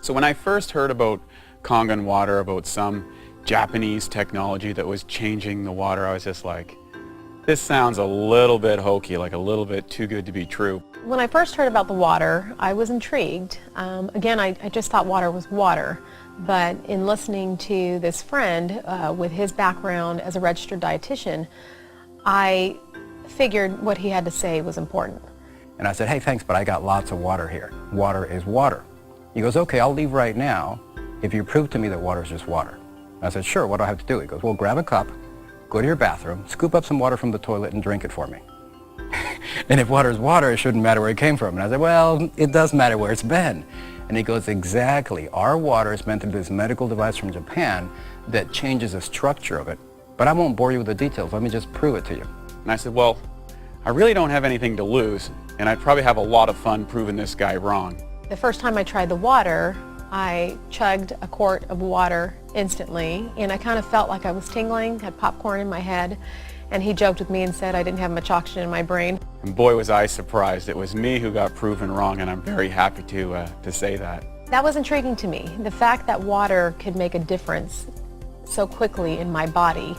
So when I first heard about Kangen water, about some Japanese technology that was changing the water, I was just like, this sounds a little bit hokey, like a little bit too good to be true. When I first heard about the water, I was intrigued. Again, I just thought water was water. But in listening to this friend with his background as a registered dietitian, I figured what he had to say was important. And I said, hey, thanks, but I got lots of water here. Water is water. He goes, okay, I'll leave right now if you prove to me that water is just water. And I said, sure, what do I have to do? He goes, well, grab a cup, go to your bathroom, scoop up some water from the toilet and drink it for me. And if water is water, it shouldn't matter where it came from. And I said, well, it does matter where it's been. And he goes, exactly. Our water is meant to be this medical device from Japan that changes the structure of it. But I won't bore you with the details. Let me just prove it to you. And I said, well, I really don't have anything to lose, and I'd probably have a lot of fun proving this guy wrong. The first time I tried the water, I chugged a quart of water instantly, and I kind of felt like I was tingling, had popcorn in my head, and he joked with me and said I didn't have much oxygen in my brain. And boy, was I surprised. It was me who got proven wrong, and I'm very happy to say that. That was intriguing to me. The fact that water could make a difference so quickly in my body,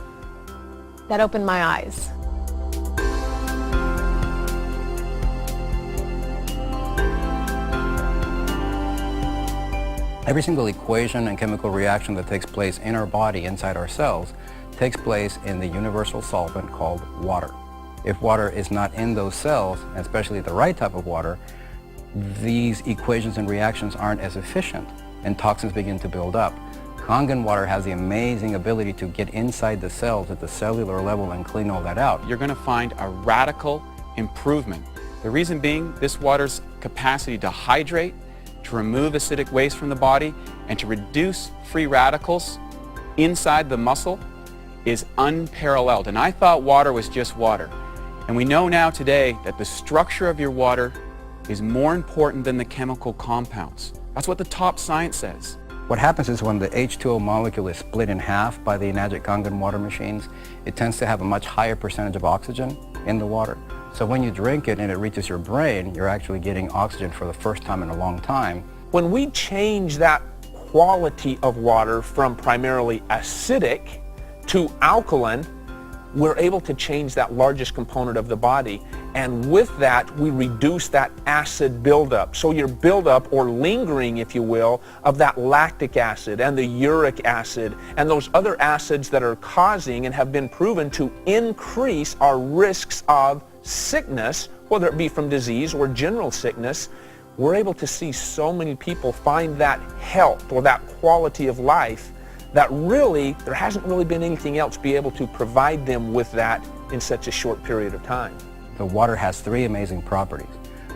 that opened my eyes. Every single equation and chemical reaction that takes place in our body, inside our cells, takes place in the universal solvent called water. If water is not in those cells, and especially the right type of water, these equations and reactions aren't as efficient and toxins begin to build up. Kangen water has the amazing ability to get inside the cells at the cellular level and clean all that out. You're going to find a radical improvement. The reason being, this water's capacity to hydrate, to remove acidic waste from the body, and to reduce free radicals inside the muscle is unparalleled. And I thought water was just water. And we know now today that the structure of your water is more important than the chemical compounds. That's what the top science says. What happens is when the H2O molecule is split in half by the Enagic Kangen water machines, it tends to have a much higher percentage of oxygen in the water. So when you drink it and it reaches your brain, you're actually getting oxygen for the first time in a long time. When we change that quality of water from primarily acidic to alkaline, we're able to change that largest component of the body. And with that, we reduce that acid buildup. So your buildup, or lingering, if you will, of that lactic acid and the uric acid and those other acids that are causing and have been proven to increase our risks of sickness, whether it be from disease or general sickness, we're able to see so many people find that health or that quality of life that really, there hasn't really been anything else be able to provide them with that in such a short period of time. The water has three amazing properties.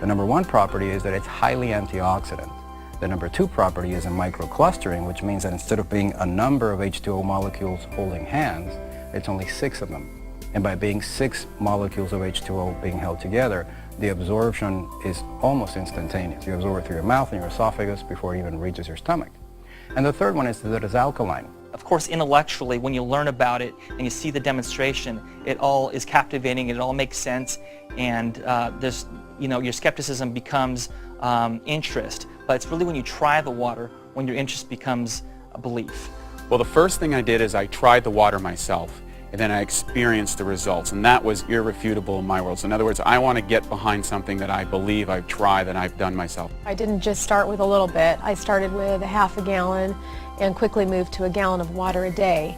The number one property is that it's highly antioxidant. The number two property is a microclustering, which means that instead of being a number of H2O molecules holding hands, it's only 6 of them. And by being 6 molecules of H2O being held together, the absorption is almost instantaneous. You absorb it through your mouth and your esophagus before it even reaches your stomach. And the third one is that it's alkaline. Of course, intellectually, when you learn about it and you see the demonstration, it all is captivating, it all makes sense, and your skepticism becomes interest. But it's really when you try the water when your interest becomes a belief. Well, the first thing I did is I tried the water myself, and then I experienced the results, and that was irrefutable in my world. So in other words, I want to get behind something that I believe I've tried, that I've done myself. I didn't just start with a little bit. I started with a half a gallon and quickly moved to a gallon of water a day.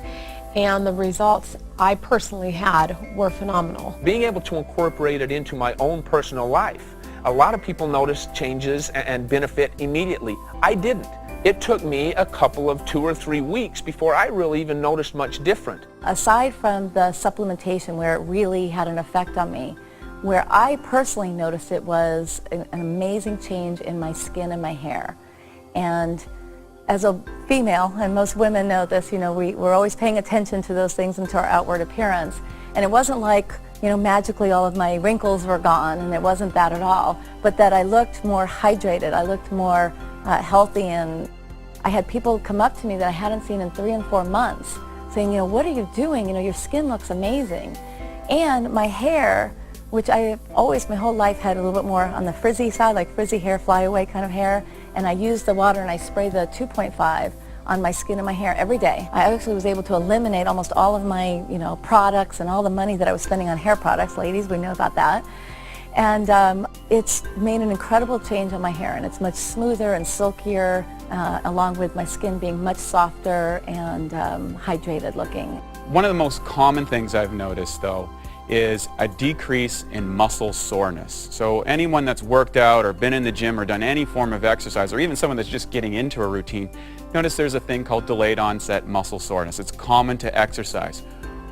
And the results I personally had were phenomenal. Being able to incorporate it into my own personal life. A lot of people notice changes and benefit immediately. I didn't. It took me a couple of 2 or 3 weeks before I really even noticed much different. Aside from the supplementation where it really had an effect on me, where I personally noticed it was an amazing change in my skin and my hair. And as a female, and most women know this, we're always paying attention to those things and to our outward appearance. And it wasn't like, magically all of my wrinkles were gone, and it wasn't that at all, but that I looked more hydrated, I looked more healthy, and I had people come up to me that I hadn't seen in 3 and 4 months saying, what are you doing? Your skin looks amazing. And my hair, which I always my whole life had a little bit more on the frizzy side, like frizzy hair, flyaway kind of hair, and I use the water and I spray the 2.5 on my skin and my hair every day. I actually was able to eliminate almost all of my, products and all the money that I was spending on hair products. Ladies, we know about that. And it's made an incredible change on my hair, and it's much smoother and silkier, along with my skin being much softer and hydrated looking. One of the most common things I've noticed, though, is a decrease in muscle soreness. So anyone that's worked out or been in the gym or done any form of exercise, or even someone that's just getting into a routine, notice there's a thing called delayed onset muscle soreness. It's common to exercise.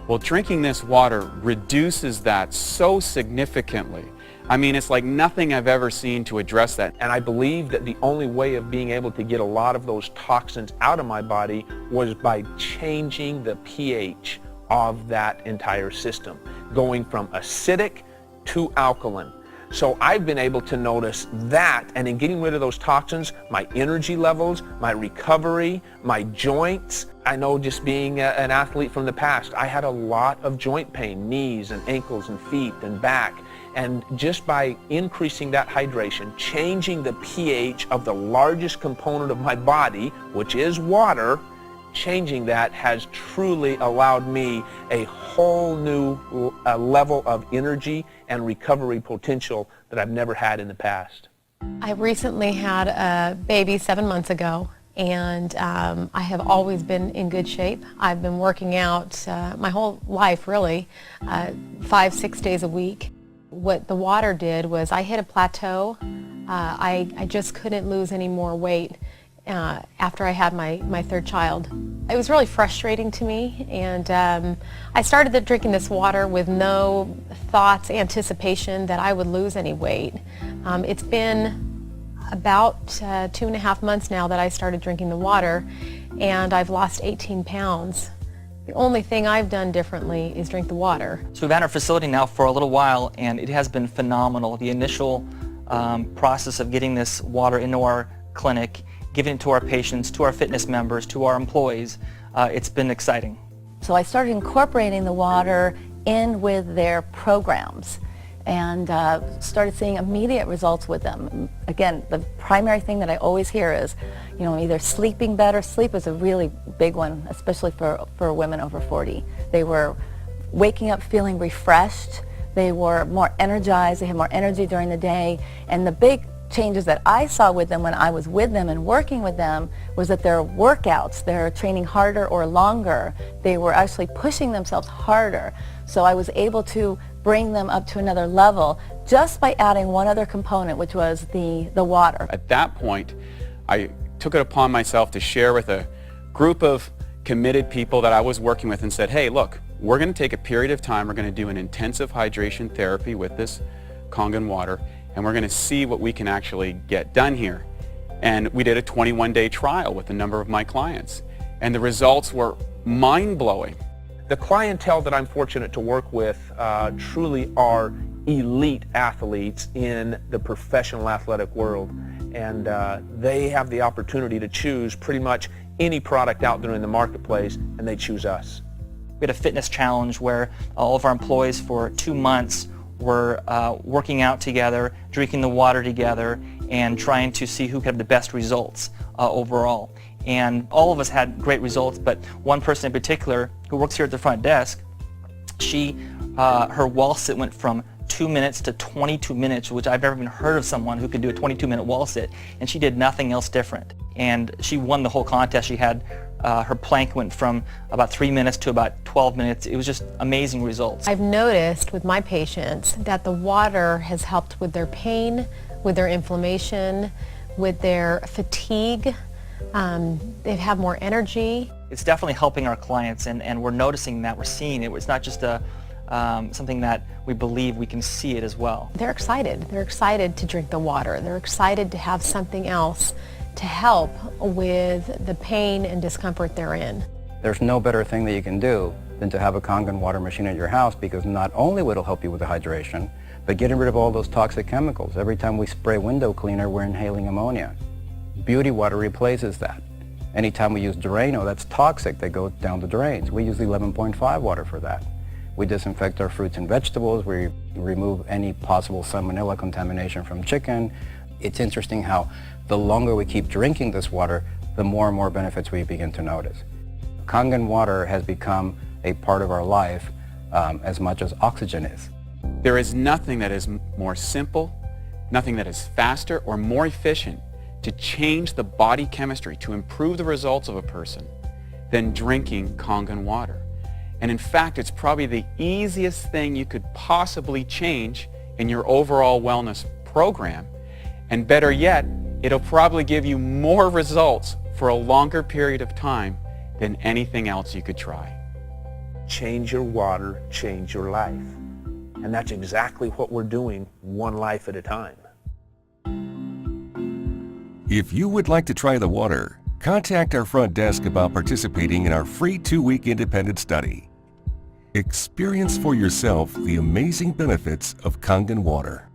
Well, drinking this water reduces that so significantly. I mean, it's like nothing I've ever seen to address that. And I believe that the only way of being able to get a lot of those toxins out of my body was by changing the pH of that entire system, going from acidic to alkaline. So I've been able to notice that, and in getting rid of those toxins, my energy levels, my recovery, my joints. I know, just being an athlete from the past, I had a lot of joint pain, knees and ankles and feet and back. And just by increasing that hydration, changing the pH of the largest component of my body, which is water, changing that has truly allowed me a whole new level of energy and recovery potential that I've never had in the past. I recently had a baby 7 months ago, and I have always been in good shape. I've been working out my whole life, really, 5-6 days a week. What the water did was I hit a plateau. I just couldn't lose any more weight after I had my third child. It was really frustrating to me, and I started drinking this water with no thoughts, anticipation that I would lose any weight. It's been about 2.5 months now that I started drinking the water, and I've lost 18 pounds. The only thing I've done differently is drink the water. So we've had our facility now for a little while, and it has been phenomenal. The initial process of getting this water into our clinic, giving it to our patients, to our fitness members, to our employees, it's been exciting. So I started incorporating the water in with their programs and started seeing immediate results with them. Again, the primary thing that I always hear is, either sleeping better. Sleep is a really big one, especially for women over 40. They were waking up feeling refreshed. They were more energized. They had more energy during the day. And the big changes that I saw with them when I was with them and working with them was that their workouts, they're training harder or longer. They were actually pushing themselves harder. So I was able to bring them up to another level just by adding one other component, which was the water. At that point, I took it upon myself to share with a group of committed people that I was working with and said, hey, look, we're going to take a period of time. We're going to do an intensive hydration therapy with this Kangen water, and we're going to see what we can actually get done here. And we did a 21-day trial with a number of my clients, and the results were mind-blowing. The clientele that I'm fortunate to work with truly are elite athletes in the professional athletic world, and they have the opportunity to choose pretty much any product out there in the marketplace, and they choose us. We had a fitness challenge where all of our employees for 2 months were working out together, drinking the water together, and trying to see who could have the best results overall. And all of us had great results, but one person in particular who works here at the front desk, her wall sit went from 2 minutes to 22 minutes, which I've never even heard of someone who could do a 22-minute wall sit, and she did nothing else different. And she won the whole contest. She had her plank went from about 3 minutes to about 12 minutes. It was just amazing results. I've noticed with my patients that the water has helped with their pain, with their inflammation, with their fatigue. They have more energy. It's definitely helping our clients, and we're noticing that, we're seeing it. It's not just something that we believe, we can see it as well. They're excited. They're excited to drink the water. They're excited to have something else to help with the pain and discomfort they're in. There's no better thing that you can do than to have a Kangen water machine at your house, because not only will it help you with the hydration, but getting rid of all those toxic chemicals. Every time we spray window cleaner, we're inhaling ammonia. Beauty water replaces that. Anytime we use Drano, that's toxic, that goes down the drains. We use the 11.5 water for that. We disinfect our fruits and vegetables. We remove any possible salmonella contamination from chicken. It's interesting how the longer we keep drinking this water, the more and more benefits we begin to notice. Kangen water has become a part of our life as much as oxygen is. There is nothing that is more simple, nothing that is faster or more efficient to change the body chemistry, to improve the results of a person, than drinking Kangen water. And in fact, it's probably the easiest thing you could possibly change in your overall wellness program. And better yet, it'll probably give you more results for a longer period of time than anything else you could try. Change your water, change your life. And that's exactly what we're doing, one life at a time. If you would like to try the water, contact our front desk about participating in our free 2-week independent study. Experience for yourself the amazing benefits of Kangen water.